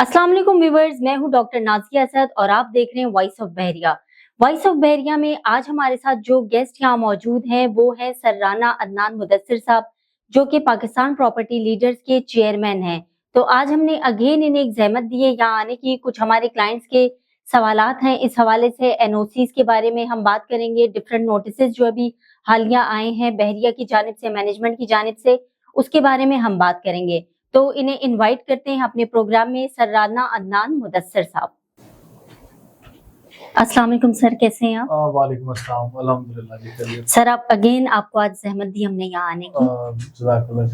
अस्सलाम वालेकुम व्यूअर्स, मैं हूं डॉक्टर नाज़िया असद और आप देख रहे हैं voice of Bahria. Voice of Bahria में आज हमारे साथ जो गेस्ट यहाँ मौजूद हैं वो है सर राना अदनान मुदस्सिर साहब, जो कि पाकिस्तान प्रॉपर्टी लीडर्स के चेयरमैन हैं। तो आज हमने अगेन इन्हें एक जहमत दी है यहाँ आने की। कुछ हमारे क्लाइंट्स के सवालात हैं, इस हवाले से एनओसीज के बारे में हम बात करेंगे। डिफरेंट नोटिसेज जो अभी हालिया आए हैं बहरिया की जानिब से, मैनेजमेंट की जानिब से, उसके बारे में हम बात करेंगे। तो इन्हें इनवाइट करते हैं अपने प्रोग्राम में, सर राना अदनान मुदस्सिर साहब। अस्सलाम वालेकुम सर, कैसे हैं आप? वालेकुम अस्सलाम, अल्हम्दुलिल्लाह जी, खैरियत। सर आप अगेन, आपको आज जहमत दी हमने यहाँ आने की। जज़ाकल्लाह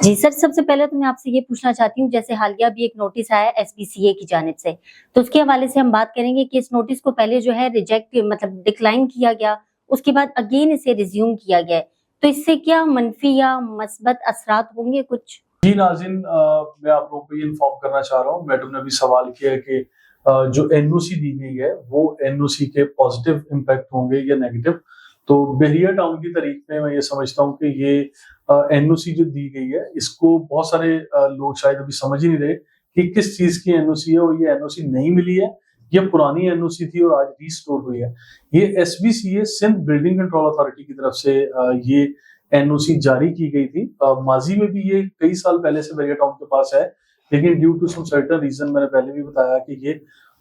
जी सर, सबसे पहले तो मैं आपसे ये पूछना चाहती हूँ, जैसे हालिया भी एक नोटिस आया एसपीसीए की जानिब से, तो उसके हवाले से हम बात करेंगे कि इस नोटिस को पहले जो है रिजेक्ट मतलब डिक्लाइन किया गया, उसके बाद अगेन इसे रिज्यूम किया गया है। तो इससे क्या मनफी या मस्बत असरात होंगे कुछ? जी नाज़रीन, मैं आप लोगों को ये इन्फॉर्म करना चाह रहा हूँ, मैडम ने अभी सवाल किया है कि जो एनओसी दी गई है वो एनओसी के पॉजिटिव इम्पैक्ट होंगे या नेगेटिव। तो बहरिया टाउन की तारीख में मैं ये समझता हूँ कि ये एनओसी जो दी गई है इसको बहुत सारे लोग शायद अभी समझ ही नहीं रहे कि किस चीज की एनओसी है, और ये एनओसी नहीं मिली है, ये पुरानी एनओसी थी और आज रीस्टोर हुई है। ये एसबीसीए सिंध बिल्डिंग कंट्रोल अथॉरिटी की तरफ से ये एनओसी जारी की गई थी। माजी में भी ये कई साल पहले से बहरिया टाउन के पास है, लेकिन due to some certain reason, मैंने पहले भी बताया कि ये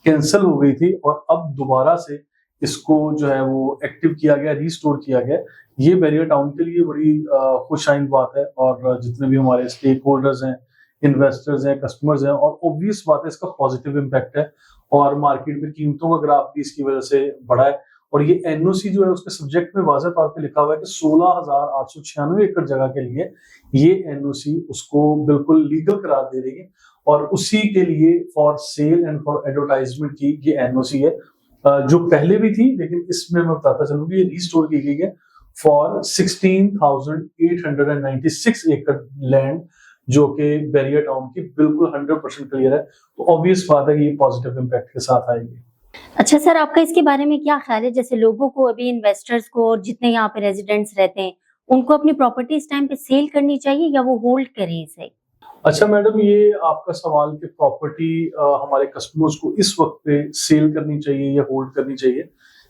कैंसिल हो गई थी और अब दोबारा से इसको जो है वो एक्टिव किया गया, रीस्टोर किया गया। ये बहरिया टाउन के लिए बड़ी खुशाइन बात है, और जितने भी हमारे स्टेक होल्डर्स हैं, इन्वेस्टर्स हैं, कस्टमर्स हैं, और ऑब्वियस बात है इसका पॉजिटिव इम्पैक्ट है, और मार्केट में कीमतों का ग्राफ भी इसकी वजह से बढ़ा है। और ये एनओसी जो है उसके सब्जेक्ट में वाज़ेह तौर पे लिखा हुआ है कि 16,896 एकड़ जगह के लिए ये एनओसी उसको बिल्कुल लीगल करार दे रही है, और उसी के लिए for sale and for advertisement की ये एनओसी है, जो पहले भी थी, लेकिन इसमें मैं बताता चलूँ कि ये रीस्टोर की गई है फॉर 16,896 एकड़ लैंड, जो कि बहरिया टाउन की बिल्कुल 100% क्लियर है। तो ऑब्वियस बात है कि ये पॉजिटिव इम्पैक्ट के साथ आएगी। अच्छा सर, आपका इसके बारे में क्या ख्याल है? जैसे लोगों को, अभी इन्वेस्टर्स को और जितने यहाँ पे रेजिडेंट्स रहते हैं, उनको अपनी प्रॉपर्टी इस टाइम पे सेल करनी चाहिए या वो होल्ड करें इसे? अच्छा मैडम, ये आपका सवाल कि प्रॉपर्टी हमारे कस्टमर्स को इस वक्त पे सेल करनी चाहिए या होल्ड करनी चाहिए।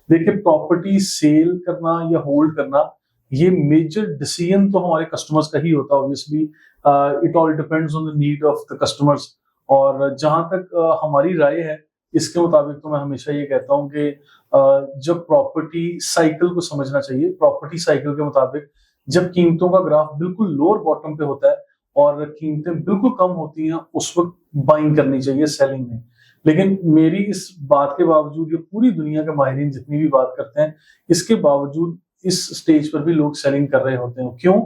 देखिए, प्रॉपर्टी सेल करना या होल्ड करना ये मेजर डिसीजन तो हमारे कस्टमर्स का ही होता है। Obviously it all depends on the need of the customers, और जहां तक हमारी राय है इसके मुताबिक तो मैं हमेशा ये कहता हूँ कि जब प्रॉपर्टी साइकिल को समझना चाहिए। प्रॉपर्टी साइकिल के मुताबिक जब कीमतों का ग्राफ बिल्कुल लोअर बॉटम पे होता है और कीमतें बिल्कुल कम होती हैं, उस वक्त बाइंग करनी चाहिए, सेलिंग नहीं। लेकिन मेरी इस बात के बावजूद, ये पूरी दुनिया के माहिरीन जितनी भी बात करते हैं, इसके बावजूद इस स्टेज पर भी लोग सेलिंग कर रहे होते हैं। क्यों?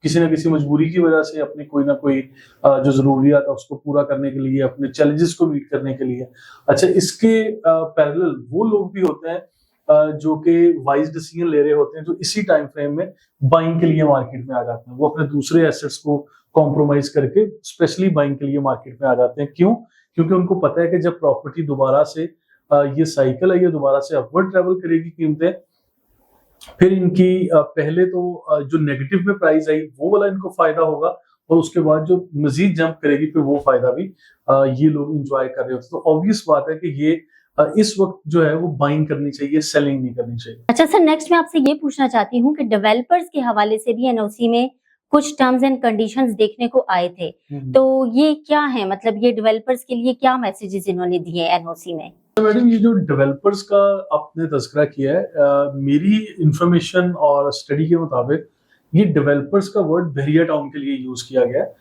किसी न किसी मजबूरी की वजह से, अपनी कोई ना कोई जो जरूरियात है उसको पूरा करने के लिए, अपने चैलेंजेस को मीट करने के लिए। अच्छा, इसके पैरेलल वो लोग भी होते हैं जो कि वाइज डिसीजन ले रहे होते हैं, जो इसी टाइम फ्रेम में बाइंग के लिए मार्केट में आ जाते हैं। वो अपने दूसरे एसेट्स को कॉम्प्रोमाइज करके स्पेशली बाइंग के लिए मार्केट में आ जाते हैं। क्यों? क्योंकि उनको पता है कि जब प्रॉपर्टी दोबारा से ये साइकिल है, ये दोबारा से अपवर्ड ट्रेवल करेगी कीमतें, फिर इनकी पहले तो जो नेगेटिव में प्राइस आई वो वाला इनको फायदा होगा, और उसके बाद जो मजीद जंप करेगी फिर वो फायदा भी ये लोग एंजॉय कर रहे होते हैं। तो ऑब्वियस बात है कि ये इस वक्त जो है वो बाइंग करनी चाहिए, सेलिंग नहीं करनी चाहिए। अच्छा सर, नेक्स्ट मैं आपसे ये पूछना चाहती हूँ कि डेवलपर्स के हवाले से भी एनओसी में कुछ टर्म्स एंड कंडीशंस देखने को आए थे, तो ये क्या है? मतलब ये डेवलपर्स के लिए क्या मैसेजेस इन्होंने दिए एनओसी में? तो मैडम, ये जो डेवलपर्स का आपने तज़किरा किया है, मेरी इंफॉर्मेशन और स्टडी के मुताबिक ये डेवलपर्स का वर्ड बहरिया टाउन के लिए यूज किया गया है।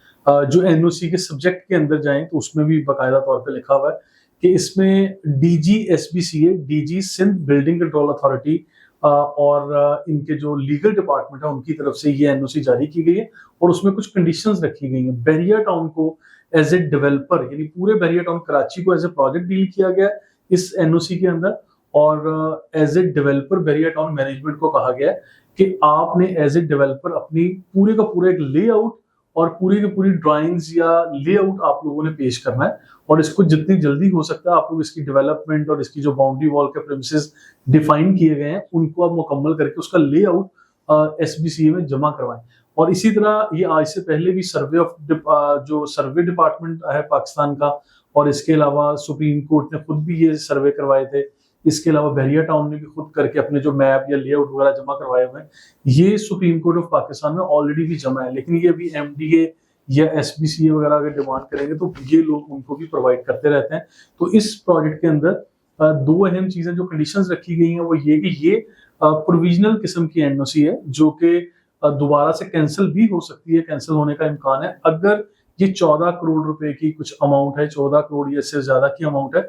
जो एनओसी के सब्जेक्ट के अंदर जाएं तो उसमें भी बाकायदा तौर पे लिखा हुआ है कि इसमें DG SBCA, DG Sindh building control authority और इनके जो लीगल डिपार्टमेंट है उनकी तरफ से ये एनओसी जारी की गई है, और उसमें कुछ कंडीशंस रखी गई हैं। बहरिया टाउन को एज ए डेवलपर, यानी पूरे बहरिया टाउन कराची को एज ए प्रोजेक्ट डील किया गया है इस एनओसी के अंदर, और as a developer Bahria town management को कहा गया है कि आपने एज ए डेवलपर अपनी पूरे का पूरा एक लेआउट और पूरी की पूरी ड्राइंग्स या लेआउट आप लोगों ने पेश करना है, और इसको जितनी जल्दी हो सकता है आप लोग इसकी डेवलपमेंट और इसकी जो बाउंड्री वॉल के प्रेमिसेस डिफाइन किए गए हैं उनको आप मुकम्मल करके उसका लेआउट एसबीसीए में जमा करवाएं। और इसी तरह ये आज से पहले भी सर्वे ऑफ जो सर्वे डिपार्टमेंट है पाकिस्तान का, और इसके अलावा सुप्रीम कोर्ट ने खुद भी ये सर्वे करवाए थे। इसके अलावा बहरिया टाउन ने भी खुद करके अपने जो मैप या लेआउट वगैरह जमा करवाए हुए हैं, ये सुप्रीम कोर्ट ऑफ पाकिस्तान में ऑलरेडी भी जमा है। लेकिन ये अभी एमडीए या एसबीसीए वगैरह अगर डिमांड करेंगे तो ये लोग उनको भी प्रोवाइड करते रहते हैं। तो इस प्रोजेक्ट के अंदर दो अहम चीजें जो कंडीशंस रखी गई हैं वो ये कि ये प्रोविजनल किस्म की एनओसी है जो कि दोबारा से कैंसिल भी हो सकती है, कैंसिल होने का इम्कान है अगर ये 14 करोड़ रुपए की कुछ अमाउंट है, 14 करोड़ या इससे ज्यादा की अमाउंट है,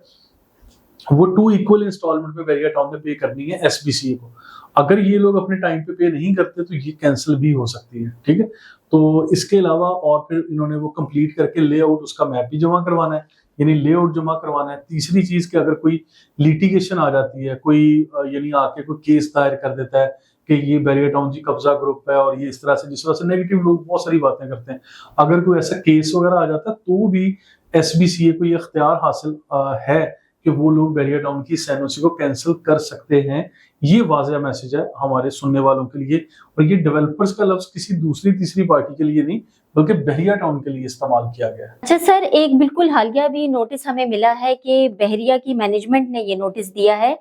वो 2 इक्वल इंस्टॉलमेंट में बहरिया टाउन ने पे करनी है एसबीसीए को। अगर ये लोग अपने टाइम पे नहीं करते तो ये कैंसिल भी हो सकती है, ठीक है। तो इसके अलावा और फिर इन्होंने वो कंप्लीट करके लेआउट उसका मैप भी जमा करवाना है, यानी लेआउट जमा करवाना है। तीसरी चीज कि अगर कोई लिटिगेशन आ जाती है, कोई यानी आके कोई केस दायर कर देता है कि ये बहरिया टाउन जी कब्जा ग्रुप है और ये इस तरह से, जिस तरह से नेगेटिव लोग बहुत सारी बातें करते हैं, अगर कोई ऐसा केस वगैरह आ जाता है तो भी एसबीसीए को ये इख्तियार हासिल है कि वो लोग बहरिया टाउन की एनओसी को कैंसिल कर सकते हैं। ये वाज़ेह मैसेज है हमारे सुनने वालों के लिए, और ये डेवलपर्स का लफ्ज किसी दूसरी तीसरी पार्टी के लिए नहीं बल्कि बहरिया टाउन के लिए इस्तेमाल किया गया है। अच्छा सर, एक बिल्कुल हालिया भी नोटिस हमें मिला है कि बहरिया की मैनेजमेंट ने ये नोटिस दिया है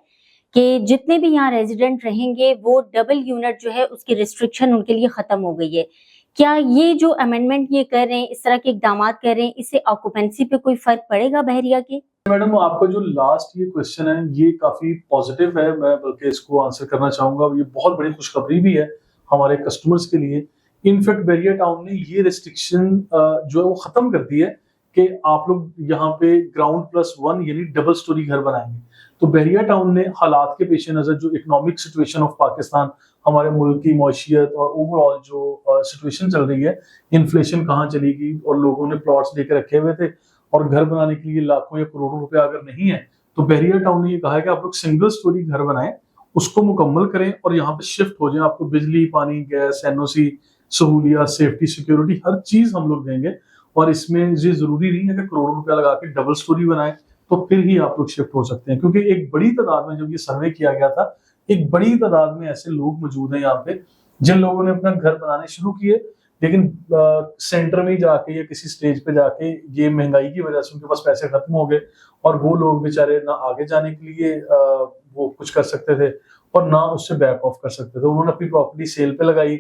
कि जितने भी यहाँ रेजिडेंट रहेंगे वो डबल यूनिट जो है उसकी रिस्ट्रिक्शन उनके लिए खत्म हो गई है। क्या ये जो अमेंडमेंट ये कर रहे हैं, इस तरह के इकदाम कर रहे हैं, इससे ऑक्यूपेंसी पे कोई फर्क पड़ेगा बहरिया के? मैडम, आपका जो लास्ट ये क्वेश्चन है ये काफी पॉजिटिव है, मैं बल्कि इसको आंसर करना चाहूंगा। ये बहुत बड़ी खुशखबरी भी है हमारे कस्टमर्स के लिए। इनफैक्ट बहरिया टाउन ने ये रिस्ट्रिक्शन जो है वो खत्म कर दी है कि आप लोग यहाँ पे ग्राउंड+1 यानी डबल स्टोरी घर बनाएंगे। तो बहरिया टाउन ने हालात के पेश नजर, जो इकोनॉमिक सिचुएशन ऑफ पाकिस्तान, हमारे मुल्क की मौशियत और ओवरऑल जो सिचुएशन चल रही है, इन्फ्लेशन कहाँ चलेगी और लोगों ने प्लॉट्स लेकर रखे हुए थे और घर बनाने के लिए लाखों या करोड़ों रुपए अगर नहीं है, तो बहरिया टाउन ने ये कहा है कि आप लोग सिंगल स्टोरी घर बनाएं, उसको मुकम्मल करें और यहाँ पे शिफ्ट हो जाएं। आपको बिजली, पानी, गैस, एनओसी, सहूलियत, सेफ्टी, सिक्योरिटी, हर चीज हम लोग देंगे। और इसमें ये जरूरी नहीं है कि करोड़ों रुपया लगा के डबल स्टोरी बनाए तो फिर ही आप लोग शिफ्ट हो सकते हैं, क्योंकि एक बड़ी तादाद में जब ये सर्वे किया गया था, एक बड़ी तादाद में ऐसे लोग मौजूद हैं यहाँ पे जिन लोगों ने अपना घर बनाने शुरू किए, लेकिन सेंटर में जाके या किसी स्टेज पे जाके ये महंगाई की वजह से उनके पास पैसे खत्म हो गए और वो लोग बेचारे ना आगे जाने के लिए वो कुछ कर सकते थे और ना उससे बैक ऑफ कर सकते थे। उन्होंने अपनी प्रॉपर्टी सेल पे लगाई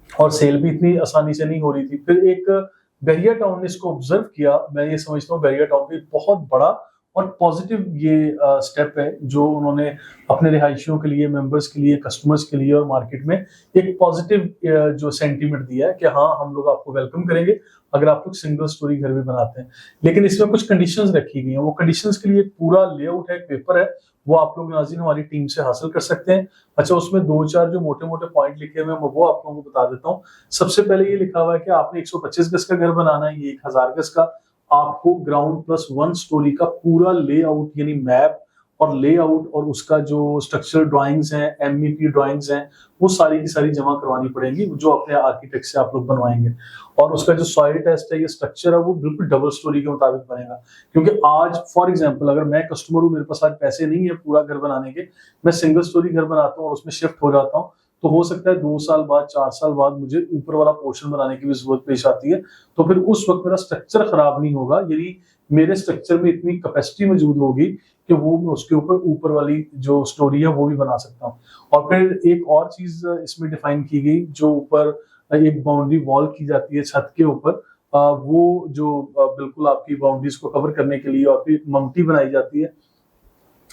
और सेल भी इतनी आसानी से नहीं हो रही थी। फिर एक बहरिया टाउन ने इसको ऑब्जर्व किया। मैं ये समझता हूँ बहरिया टाउन का बहुत बड़ा और पॉजिटिव ये स्टेप है जो उन्होंने अपने रिहायशियों के लिए, मेंबर्स के लिए, कस्टमर्स के लिए और मार्केट में एक पॉजिटिव जो सेंटीमेंट दिया है कि हाँ, हम लोग आपको वेलकम करेंगे अगर आप लोग सिंगल स्टोरी घर भी बनाते हैं। लेकिन इसमें कुछ कंडीशंस रखी गई हैं। वो कंडीशंस के लिए एक पूरा लेआउट है, एक पेपर है, वो आप लोग नाज़रीन हमारी टीम से हासिल कर सकते हैं। अच्छा, उसमें 2-4 जो मोटे मोटे पॉइंट लिखे हुए हैं वो आप लोगों को बता देता हूँ। सबसे पहले ये लिखा हुआ है कि आपने 125 गज का घर बनाना है, ये 1000 गज का, आपको ग्राउंड+1 स्टोरी का पूरा लेआउट यानी मैप और लेआउट और उसका जो स्ट्रक्चरल ड्राइंग्स हैं, एमईपी ड्राइंग्स हैं, वो सारी की सारी जमा करवानी पड़ेंगी जो अपने आर्किटेक्ट से आप लोग बनवाएंगे। और उसका जो सॉइल टेस्ट है, ये स्ट्रक्चर है, वो बिल्कुल डबल स्टोरी के मुताबिक बनेगा। क्योंकि आज फॉर एग्जांपल अगर मैं कस्टमर हूँ, मेरे पास आज पैसे नहीं है पूरा घर बनाने के, मैं सिंगल स्टोरी घर बनाता हूँ और उसमें शिफ्ट हो जाता हूँ, तो हो सकता है 2 साल बाद, 4 साल बाद मुझे ऊपर वाला पोर्शन बनाने की भी जरूरत पेश आती है। तो फिर उस वक्त मेरा स्ट्रक्चर खराब नहीं होगा, यानी मेरे स्ट्रक्चर में इतनी कैपेसिटी मौजूद होगी कि वो मैं उसके ऊपर वाली जो स्टोरी है वो भी बना सकता हूँ। और फिर एक और चीज इसमें डिफाइन की गई, जो ऊपर एक बाउंड्री वॉल की जाती है छत के ऊपर, वो जो बिल्कुल आपकी बाउंड्रीज को कवर करने के लिए, और फिर ममटी बनाई जाती है।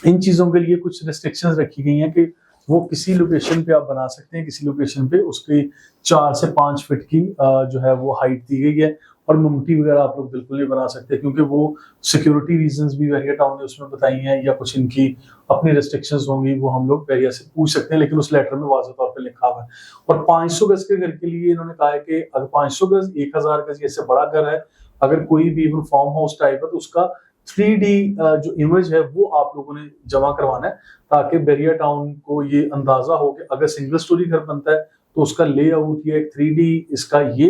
इन चीजों के लिए कुछ रिस्ट्रिक्शंस रखी गई हैं कि वो किसी लोकेशन पे आप बना सकते हैं, किसी लोकेशन पे उसकी 4 से 5 फीट की जो है वो हाइट दी गई है। और ममटी वगैरह आप लोग बिल्कुल नहीं बना सकते, क्योंकि वो सिक्योरिटी रीजंस भी बहरिया टाउन ने उसमें बताई हैं, या कुछ इनकी अपनी रिस्ट्रिक्शंस होंगी, वो हम लोग बहरिया से पूछ सकते हैं, लेकिन उस लेटर में वाज़ेह तौर पे लिखा हुआ है। और 500 गज के घर के लिए इन्होंने कहा है कि अगर 500 गज, 1000 गज, इससे बड़ा घर है, अगर कोई भी फार्म हाउस टाइप है, तो उसका 3D जो इमेज है वो आप लोगों ने जमा करवाना है, ताकि बहरिया टाउन को ये अंदाजा हो कि अगर सिंगल स्टोरी घर बनता है तो उसका लेआउट या एक 3D इसका ये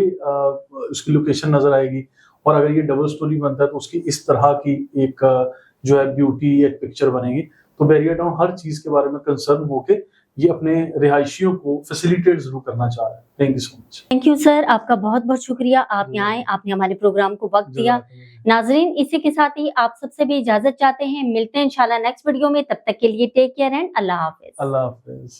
उसकी लोकेशन नजर आएगी, और अगर ये डबल स्टोरी बनता है तो उसकी इस तरह की एक जो है ब्यूटी, एक पिक्चर बनेगी। तो बहरिया टाउन हर चीज के बारे में कंसर्न होके ये अपने रिहायशियों को फैसिलिटेट जरूर करना चाह रहा है। Thank you so much. Thank you sir, आपका बहुत बहुत शुक्रिया, आप यहाँ आए, आपने हमारे प्रोग्राम को वक्त दिया। नाजरीन, इसी के साथ ही आप सबसे भी इजाजत चाहते हैं, मिलते हैं इंशाल्लाह नेक्स्ट वीडियो में, तब तक के लिए टेक केयर एंड अल्लाह हाफिज। अल्लाह हाफिज।